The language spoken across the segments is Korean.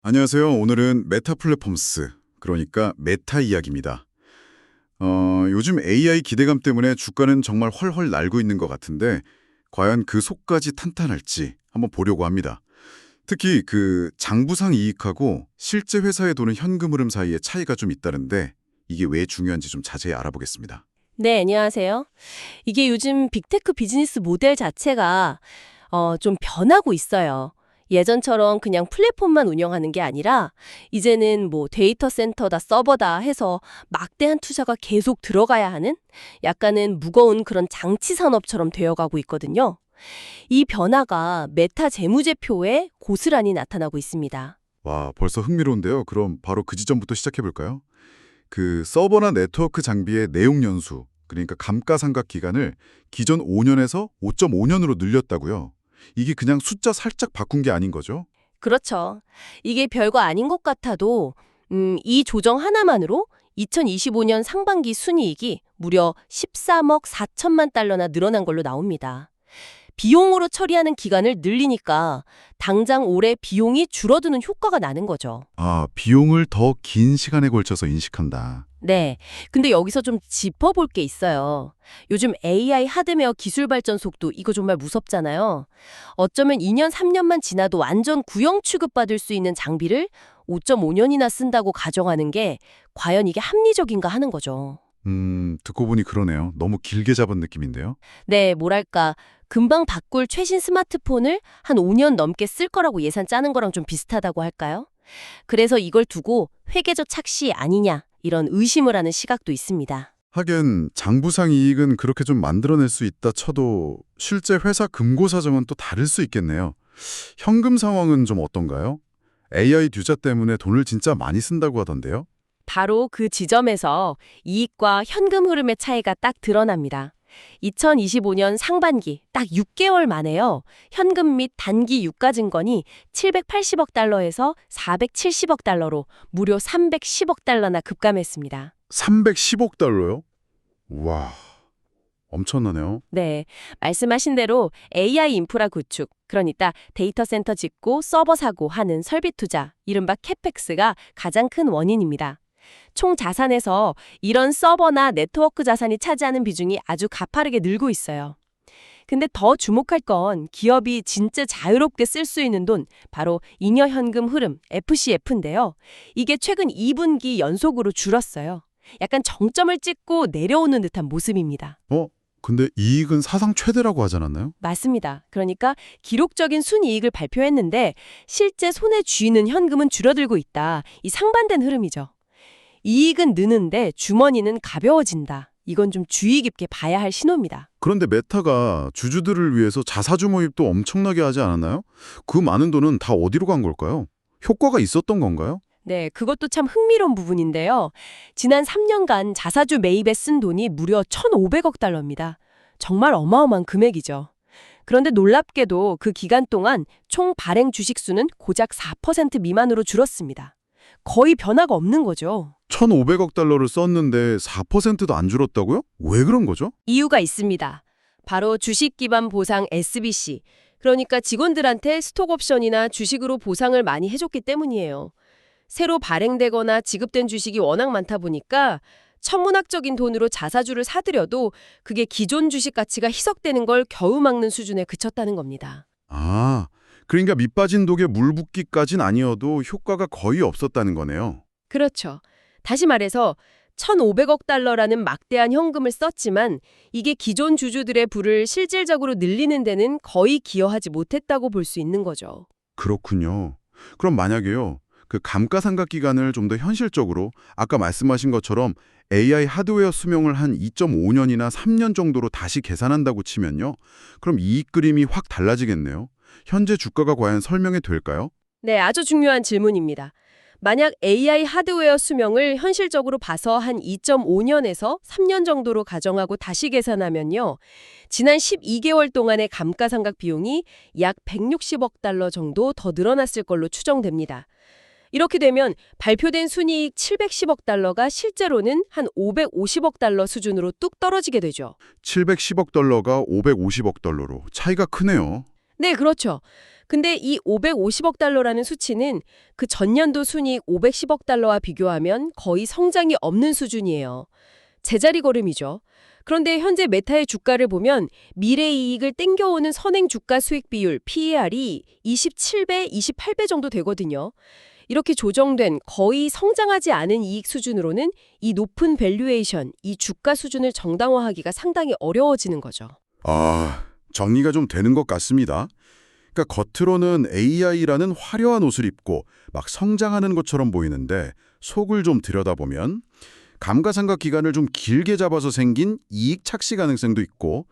안녕하세요. 오늘은 메타 플랫폼스, 그러니까 메타 이야기입니다. 요즘 AI 기대감 때문에 주가는 정말 헐헐 날고 있는 것 같은데 과연 그 속까지 탄탄할지 한번 보려고 합니다. 특히 그 장부상 이익하고 실제 회사에 도는 현금 흐름 사이에 차이가 좀 있다는데 이게 왜 중요한지 좀 자세히 알아보겠습니다. 네, 안녕하세요. 이게 요즘 빅테크 비즈니스 모델 자체가 좀 변하고 있어요. 예전처럼 그냥 플랫폼만 운영하는 게 아니라 이제는 뭐 데이터 센터다 서버다 해서 막대한 투자가 계속 들어가야 하는 약간은 무거운 그런 장치 산업처럼 되어가고 있거든요. 이 변화가 메타 재무제표에 고스란히 나타나고 있습니다. 와, 벌써 흥미로운데요. 그럼 바로 그 지점부터 시작해 볼까요? 그 서버나 네트워크 장비의 내용 연수, 그러니까 감가상각 기간을 기존 5년에서 5.5년으로 늘렸다고요. 이게 그냥 숫자 살짝 바꾼 게 아닌 거죠? 그렇죠. 이게 별거 아닌 것 같아도 이 조정 하나만으로 2025년 상반기 순이익이 무려 13억 4천만 달러나 늘어난 걸로 나옵니다. 비용으로 처리하는 기간을 늘리니까 당장 올해 비용이 줄어드는 효과가 나는 거죠. 아, 비용을 더 긴 시간에 걸쳐서 인식한다. 네. 근데 여기서 좀 짚어볼 게 있어요. 요즘 AI 하드웨어 기술 발전 속도 이거 정말 무섭잖아요. 어쩌면 2년, 3년만 지나도 완전 구형 취급받을 수 있는 장비를 5.5년이나 쓴다고 가정하는 게 과연 이게 합리적인가 하는 거죠. 듣고 보니 그러네요. 너무 길게 잡은 느낌인데요. 네, 뭐랄까. 금방 바꿀 최신 스마트폰을 한 5년 넘게 쓸 거라고 예산 짜는 거랑 좀 비슷하다고 할까요? 그래서 이걸 두고 회계적 착시 아니냐 이런 의심을 하는 시각도 있습니다. 하긴 장부상 이익은 그렇게 좀 만들어낼 수 있다 쳐도 실제 회사 금고 사정은 또 다를 수 있겠네요. 현금 상황은 좀 어떤가요? AI 듀자 때문에 돈을 진짜 많이 쓴다고 하던데요. 바로 그 지점에서 이익과 현금 흐름의 차이가 딱 드러납니다. 2025년 상반기 딱 6개월 만에요. 현금 및 단기 유가증권이 780억 달러에서 470억 달러로 무려 310억 달러나 급감했습니다. 310억 달러요? 와, 엄청나네요. 네, 말씀하신 대로 AI 인프라 구축, 그러니까 데이터 센터 짓고 서버 사고 하는 설비 투자, 이른바 캐펙스가 가장 큰 원인입니다. 총 자산에서 이런 서버나 네트워크 자산이 차지하는 비중이 아주 가파르게 늘고 있어요. 근데 더 주목할 건 기업이 진짜 자유롭게 쓸 수 있는 돈, 바로 잉여 현금 흐름, FCF인데요. 이게 최근 2분기 연속으로 줄었어요. 약간 정점을 찍고 내려오는 듯한 모습입니다. 근데 이익은 사상 최대라고 하지 않았나요? 맞습니다. 그러니까 기록적인 순이익을 발표했는데 실제 손에 쥐는 현금은 줄어들고 있다. 이 상반된 흐름이죠. 이익은 느는데 주머니는 가벼워진다. 이건 좀 주의 깊게 봐야 할 신호입니다. 그런데 메타가 주주들을 위해서 자사주 모입도 엄청나게 하지 않았나요? 그 많은 돈은 다 어디로 간 걸까요? 효과가 있었던 건가요? 네, 그것도 참 흥미로운 부분인데요. 지난 3년간 자사주 매입에 쓴 돈이 무려 1,500억 달러입니다. 정말 어마어마한 금액이죠. 그런데 놀랍게도 그 기간 동안 총 발행 주식 수는 고작 4% 미만으로 줄었습니다. 거의 변화가 없는 거죠. 1,500억 달러를 썼는데 4%도 안 줄었다고요? 왜 그런 거죠? 이유가 있습니다. 바로 주식 기반 보상 SBC, 그러니까 직원들한테 스톡옵션이나 주식으로 보상을 많이 해줬기 때문이에요. 새로 발행되거나 지급된 주식이 워낙 많다 보니까 천문학적인 돈으로 자사주를 사들여도 그게 기존 주식 가치가 희석되는 걸 겨우 막는 수준에 그쳤다는 겁니다. 아, 그러니까 밑빠진 독에 물 붓기까진 아니어도 효과가 거의 없었다는 거네요. 그렇죠. 다시 말해서 1,500억 달러라는 막대한 현금을 썼지만 이게 기존 주주들의 부를 실질적으로 늘리는 데는 거의 기여하지 못했다고 볼 수 있는 거죠. 그렇군요. 그럼 만약에요. 그 감가상각 기간을 좀 더 현실적으로 아까 말씀하신 것처럼 AI 하드웨어 수명을 한 2.5년이나 3년 정도로 다시 계산한다고 치면요. 그럼 이익 그림이 확 달라지겠네요. 현재 주가가 과연 설명이 될까요? 네, 아주 중요한 질문입니다. 만약 AI 하드웨어 수명을 현실적으로 봐서 한 2.5년에서 3년 정도로 가정하고 다시 계산하면요. 지난 12개월 동안의 감가상각 비용이 약 160억 달러 정도 더 늘어났을 걸로 추정됩니다. 이렇게 되면 발표된 순이익 710억 달러가 실제로는 한 550억 달러 수준으로 뚝 떨어지게 되죠. 710억 달러가 550억 달러로 차이가 크네요. 네, 그렇죠. 근데 이 550억 달러라는 수치는 그 전년도 순이익 510억 달러와 비교하면 거의 성장이 없는 수준이에요. 제자리 걸음이죠. 그런데 현재 메타의 주가를 보면 미래 이익을 땡겨오는 선행 주가 수익 비율 PER이 27배, 28배 정도 되거든요. 이렇게 조정된 거의 성장하지 않은 이익 수준으로는 이 높은 밸류에이션, 이 주가 수준을 정당화하기가 상당히 어려워지는 거죠. 아, 정리가 좀 되는 것 같습니다. 그러니까 겉으로는 AI라는 화려한 옷을 입고 막 성장하는 것처럼 보이는데 속을 좀 들여다보면 감가상각 기간을 좀 길게 잡아서 생긴 이익 착시 가능성도 있고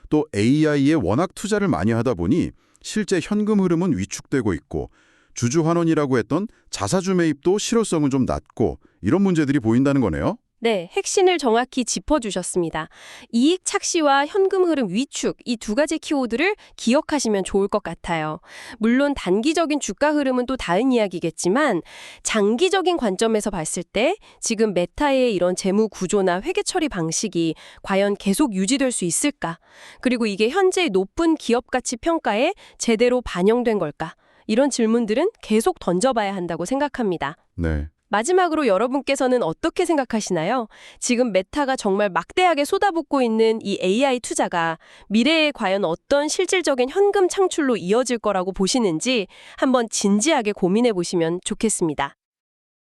또 AI에 워낙 투자를 많이 하다 보니 실제 현금 흐름은 위축되고 있고 주주 환원이라고 했던 자사주 매입도 실효성은 좀 낮고 이런 문제들이 보인다는 거네요. 네, 핵심을 정확히 짚어주셨습니다. 이익 착시와 현금 흐름 위축, 이 두 가지 키워드를 기억하시면 좋을 것 같아요. 물론 단기적인 주가 흐름은 또 다른 이야기겠지만 장기적인 관점에서 봤을 때 지금 메타의 이런 재무 구조나 회계 처리 방식이 과연 계속 유지될 수 있을까? 그리고 이게 현재 높은 기업 가치 평가에 제대로 반영된 걸까? 이런 질문들은 계속 던져봐야 한다고 생각합니다. 네. 마지막으로 여러분께서는 어떻게 생각하시나요? 지금 메타가 정말 막대하게 쏟아붓고 있는 이 AI 투자가 미래에 과연 어떤 실질적인 현금 창출로 이어질 거라고 보시는지 한번 진지하게 고민해 보시면 좋겠습니다.